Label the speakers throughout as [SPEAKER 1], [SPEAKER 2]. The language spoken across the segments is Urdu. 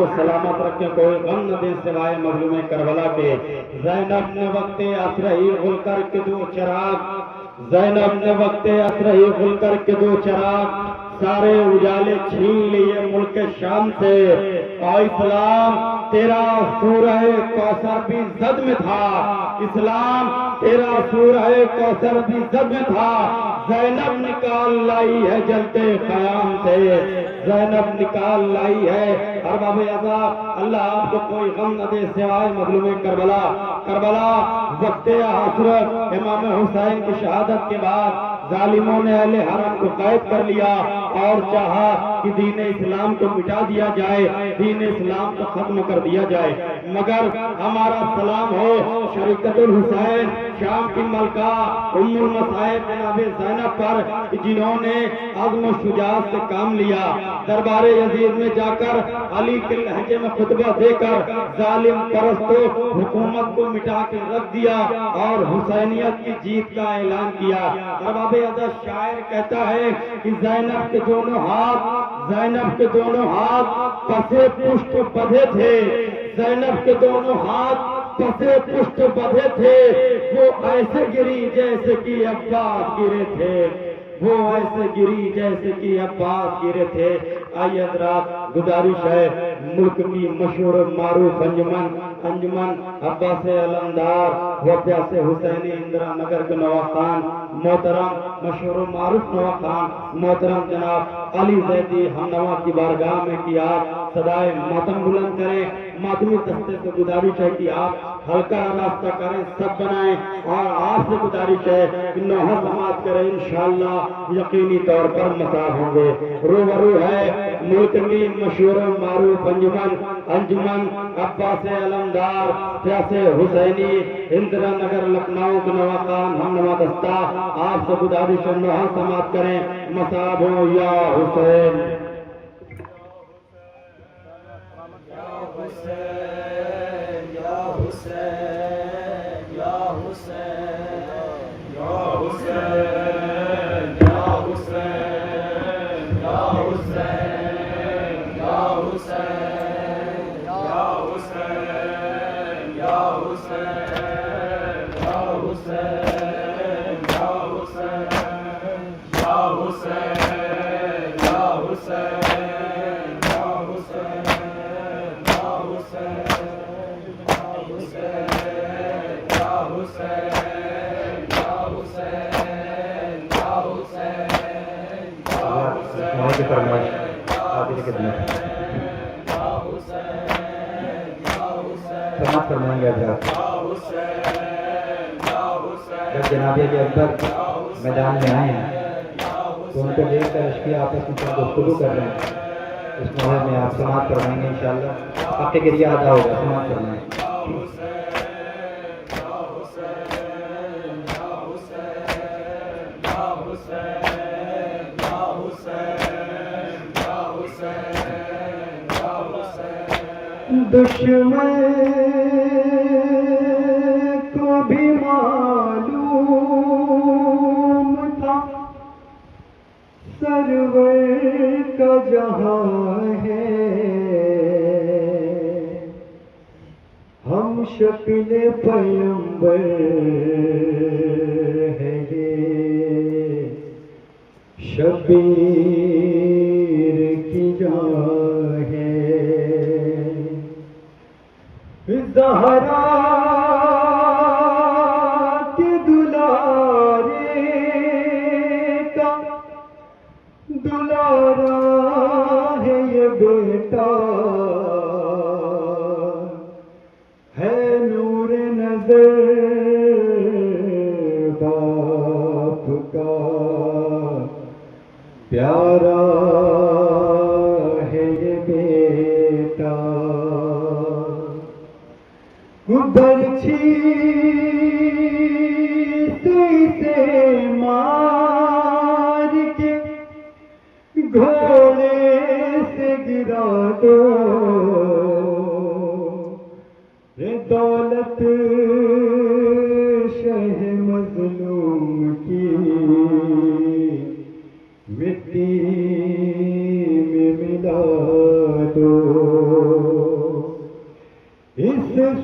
[SPEAKER 1] کو سلامت رکھے، کوئی غم نہ دے سوائے مظلوم کربلا کے۔ زینب نے وقت اسرہی غل کر کے دو چراغ، زینب نے وقت اسرہی غل کر کے دو چراغ، سارے اجالے چھین لیے ملک شام سے۔ اور اسلام تیرا سورہ کوثر بھی زد میں تھا، اسلام تیرا سورہ کوثر بھی زد میں تھا۔ زینب نکال لائی ہے جلتے قیام سے، زینب نکال لائی ہے۔ ارباب عذاب اللہ آپ کو کوئی غم نہ دے سوائے مظلوم کربلا۔ کربلا وقت حسرت امام حسین کی شہادت کے بعد ظالموں نے اہل حرم کو قید کر لیا اور چاہا کہ دین اسلام کو مٹا دیا جائے، دین اسلام کو ختم کر دیا جائے، مگر ہمارا سلام ہو شریکت الحسین شام کی ملکہ ام المصائب جناب زینب پر، جنہوں نے عزم و شجاعت سے کام لیا، دربار یزید میں جا کر علی کے لہجے میں خطبہ دے کر ظالم پرستوں حکومت کو مٹا کے رکھ دیا اور حسینیت کی جیت کا اعلان کیا۔ ارباب عزت شاعر کہتا ہے کہ زینب کے دونوں ہاتھ، زینب کے دونوں ہاتھ پسے پشت بدھے تھے، زینب کے دونوں ہاتھ پسے پشت بدھے تھے، وہ ایسے گری جیسے کہ عباس گرے تھے، وہ ایسے گری جیسے کہ عباس گرے تھے۔ آئیے حضرات گزارش ہے ملک کی مشہور معروف انجمن عباس علمدار و پیاس حسینی اندرا نگر کے نواز خان محترم مشہور و معروف نواز خان محترم جناب علی زیدی ہمنوا کی بارگاہ میں کہ آپ صدائے ماتم بلند کریں۔ ماتمی دستے سے گزارش ہے کہ آپ ہلکا راستہ کریں، سب بنائیں، اور آپ سے گزارش ہے کہ نوحہ سماعت کریں، انشاءاللہ یقینی طور پر مساف ہوں گے۔ روبرو ہے ملک کی مشہور و معروف انجمن عباس علمدار پیاس حسینی اندرا نگر لکھنؤ کے نواز خان ہمنوا دستہ، آپ سے گزارش ہے نوحہ سماعت کریں، مساف ہوں یا حسین۔
[SPEAKER 2] جب جناب علی اکبر میدان میں آئے ہیں تو ان کو دیکھ کر اشقی آپس میں گفتگو کر رہے ہیں، اس موقع میں آپ سماعت فرمائیں گے انشاءاللہ، آپ کے گریہ ادا ہوگا، سماعت فرمائیں۔
[SPEAKER 3] دشمن کو بھی معلوم تھا سرور کا جہاں ہے، ہم شکل پیغمبر ہے یہ شبیر کی جان ہے، زہرا کے دلارے کا دلارا ہے یہ بیٹا، ہے نور نظر باپ کا پیارا ہے یہ بیٹا، برچھی سے مار کے گھوڑے سے گرا دو، دولت شہ مظلوم کی مٹی میں ملا دو۔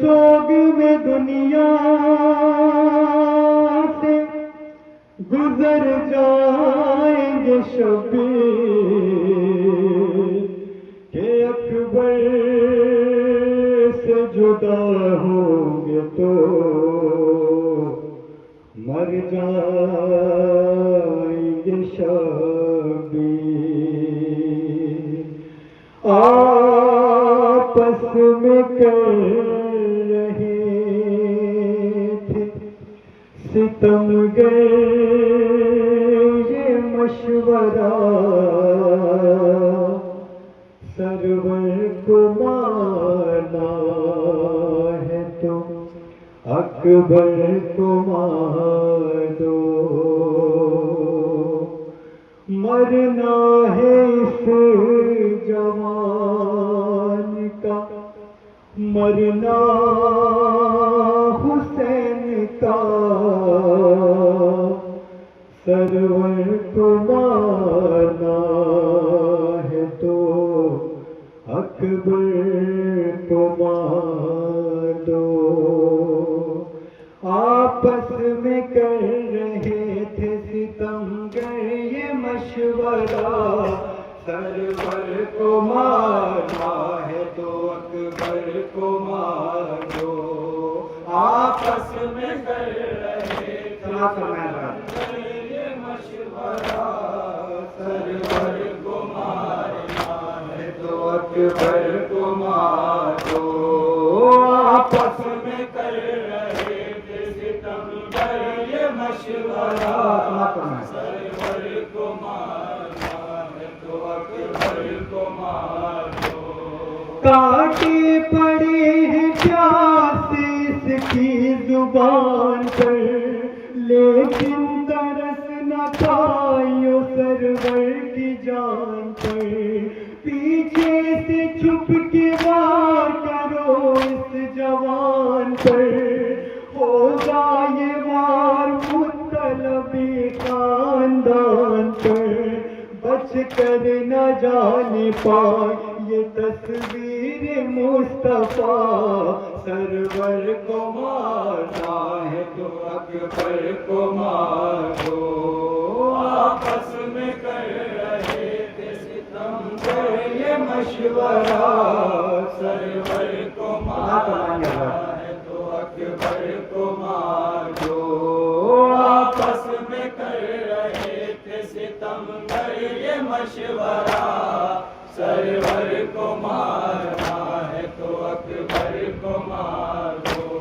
[SPEAKER 3] سوگ میں دنیا سے گزر جائیں گے شبیر کہ اکبر سے جدا ہوں گے تو مر جائیں گے شبیر آپس میں کر رہے تھے ستم گر یہ مشورہ سرور کو مارنا ہے تو اکبر کو مار دو مرنا ہے اس جوان کا مرنا حسین کا سرور کو مارنا ہے تو اکبر کو مار دو آپس میں کر رہے تھے ستمگر یہ مشورہ سرور کو مارنا ہے تو اکبر کو مار دو آپس میں کر رہے تھے یہ مشورہ سرور کو مارنا ہے تو اکبر کو مار دو آپس میں کر رہے تھے ستمگر یہ مشورہ سرور کو مارنا ہے تو اکبر کو مار دو کاٹے پڑے ہیں پیاس اس کی زبان پر لیکن ترس نہ کھائیو سرور کی جان پر پیچھے سے چھپ کے وار کرو اس جوان پر ہوگا یہ وار مطلبی خاندان پر بچ کر نہ جانے پائے یہ تصویر مصطفیٰ سرور کو مارنا ہے تو اکبر کو مار دو آپس میں کر رہے تھے ستمگر یہ مشورہ سرور کو مارنا ہے تو اکبر کو مار دو آپس میں کر رہے تھے ستمگر یہ مشورہ سرور کو مارنا ہے تو اکبر کو مار دو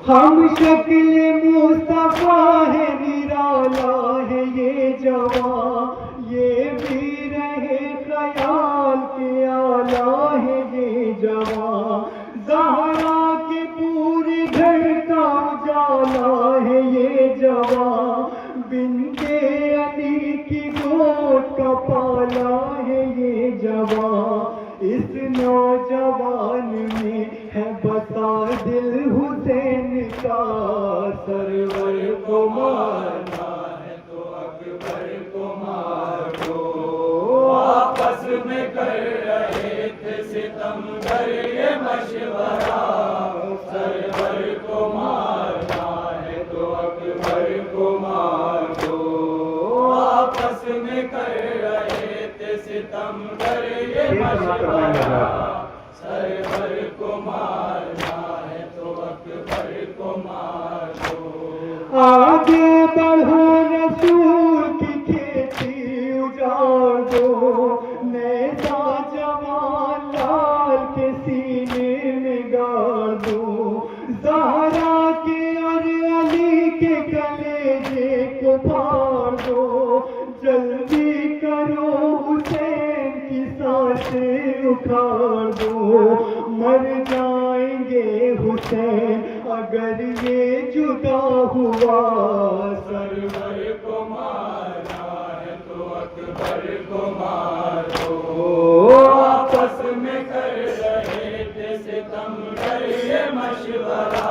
[SPEAKER 3] ہم شکل مصطفیٰ ہے نرالا ہے یہ جوان یہ بھی رہے خیال کے آلہ ہے یہ جوان زہرا کے پورے گھر کا اجالا ہے یہ جوان بنت علی کی گود کا پالا ہے یہ جوان اس نوجوان میں ہے بسا دل حسین کا سرور کو مارنا ہے تو اکبر کو مار دو آپس میں کر رہے تھے ستمگر یہ مشورہ سرور کو مارنا ہے تو اکبر کو مار دو آپس میں کر رہے تھے ستمگر یہ مشورہ سرور کو مارنا ہے تو اکبر کو مار دو آگے بڑھو رسول کی کھیتی اجاڑ دو نیزا جوان لال کے سینے میں گاڑ دو زہرا کے اور علی کے کلیجے کو پھاڑ دو جلدی کرو حسین کی سانسیں اکھاڑ دو مر جائیں گے حسین اگر یہ جدا ہوا سرور کو مارنا ہے تو اکبر کو مار دو آپس میں کر رہے تھے ستمگر یہ مشورہ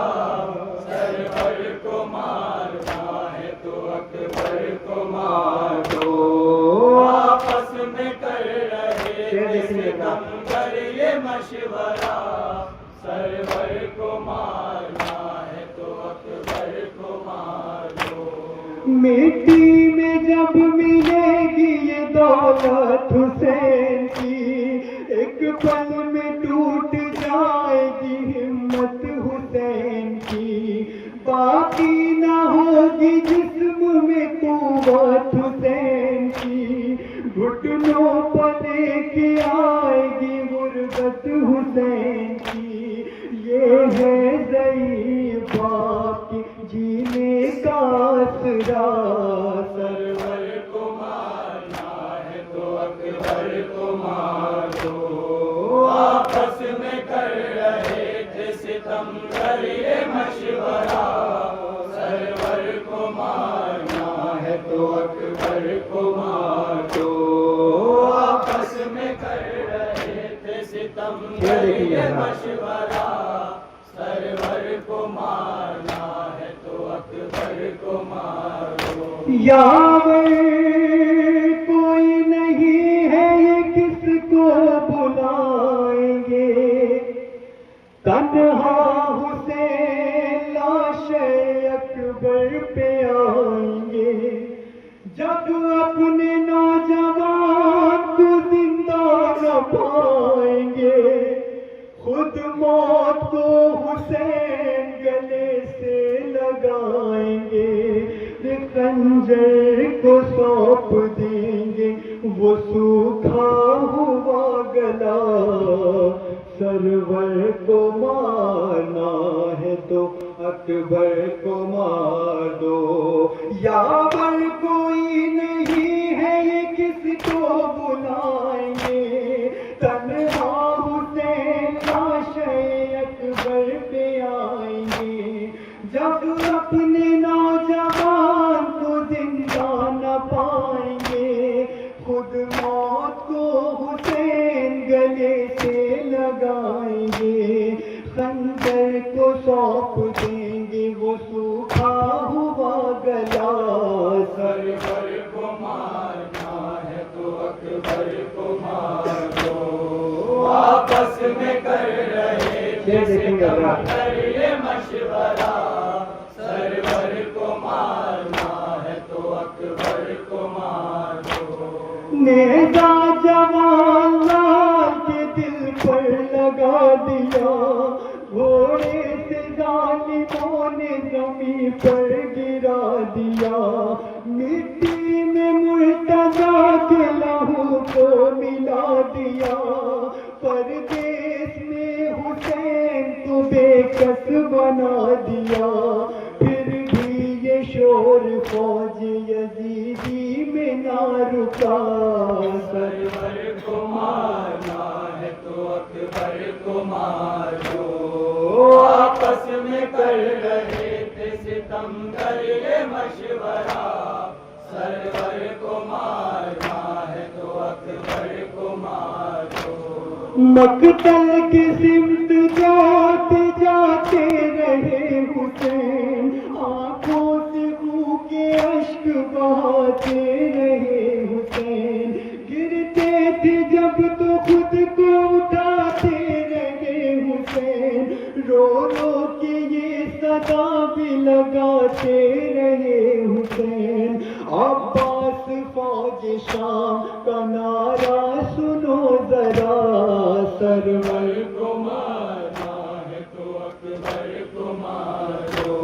[SPEAKER 3] سرور کو مارنا ہے تو اکبر کو مار دو آپس میں کر رہے تھے ستمگر یہ مشورہ
[SPEAKER 1] سرور کو مارنا ہے تو اکبر کو مارو.
[SPEAKER 3] مٹی میں جب ملے گی یہ دولت حسین کی، ایک پل میں ٹوٹ جائے گی ہمت حسین کی، باقی نہ ہوگی جسم میں قوت حسین کی، گھٹنوں پر لے کے آئے گی غربت حسین کی. یہ ہے ضعیف کی جینے کا آسرا.
[SPEAKER 1] سرور کو مارنا ہے تو اکبر کو مارو. آپس میں کر رہے تھے ستم گر یہ مشورہ، سرور کو مارنا ہے تو اکبر کو مارو. آپس میں کر رہے تھے ستم گر یہ مشورہ، سرور کو مارنا ہے تو اکبر کو مارو.
[SPEAKER 3] یاور کوئی نہیں ہے یہ کس کو بلائیں گے، تنہا حسین لاش اکبر پہ آئیں گے. جب اپنے نوجوان کو زندہ نہ پائیں گے، خود موت کو حسین گلے سے لگائیں گے. خنجر کو سونپ دیں گے وہ سوکھا ہوا گلا. سرور کو مارنا ہے تو اکبر کو مار دو. یاور کوئی نہیں ہے یہ کس کو بلائیں گے، تنہا حسین لاش اکبر پہ آئیں گے. جب اپنے نوجوان کو زندہ نہ پائیں گے، خود موت کو حسین گلے سے لگائیں گے. خنجر کو سونپ دیں گے وہ سوکھا ہوا گلا.
[SPEAKER 1] سرور کو مارنا ہے تو اکبر کو مارو. آپس میں کر رہے تھے ستم گر یہ مشورہ، سرور کو مارنا ہے تو اکبر کو مارو.
[SPEAKER 3] نیزا جوان لال کے دل پر لگا دیا، گھوڑے سے ظالموں نے زمین پر گرا دیا. مٹی میں مرتضیٰ کے لہو کو ملا دیا، پردیس میں حسین کو بے کس بنا دیا. پھر بھی یہ شور فوج یزیدی میں نہ رکا.
[SPEAKER 1] سرور کو مارنا ہے تو اکبر کو مارو. آپس میں کر رہے تھے ستم گر یہ مشورہ، سرور کو مارنا ہے تو اکبر کو مارو.
[SPEAKER 3] مقتل کی سمت جاتے جاتے رہے حسین، آنکھوں سے خون کے اشک بہاتے رہے حسین. گرتے تھے جب تو خود کو اٹھاتے رہے حسین، رو رو کے یہ صدا بھی لگاتے رہے حسین. عباس فوج شام کا نعرہ سنو ذرا. سرور
[SPEAKER 1] کو مارنا ہے تو اکبر کو مارو.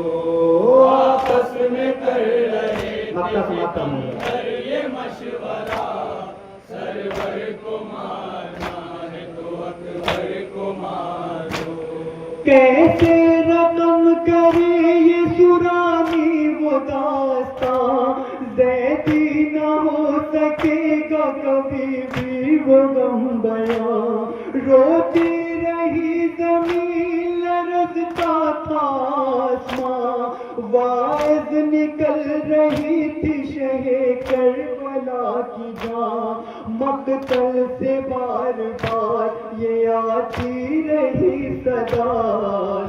[SPEAKER 1] آپس میں کر رہے تھے ستم گر یہ مشورہ، سرور کو مارنا ہے تو اکبر کو مارو.
[SPEAKER 3] کیسے رقم کرے یہ سرانی وہ داستان، زیدی نہ ہو سکے گا کبھی بھی وہ غم بیاں. روتی رہی زمین لرزتا تھا آسمان، واعظ نکل رہی تھی شہ کربلا کی جان. مقتل سے بار بار یہ آتی رہی صدا.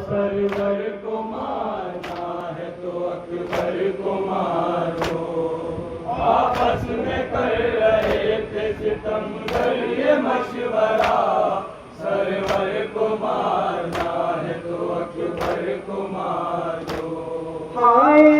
[SPEAKER 3] سرور
[SPEAKER 1] کو مارنا ہے تو اکبر کو مارو. آپس میں کر رہے تھے ستم گر یہ مشورہ، سرور کو مارنا
[SPEAKER 3] ہائے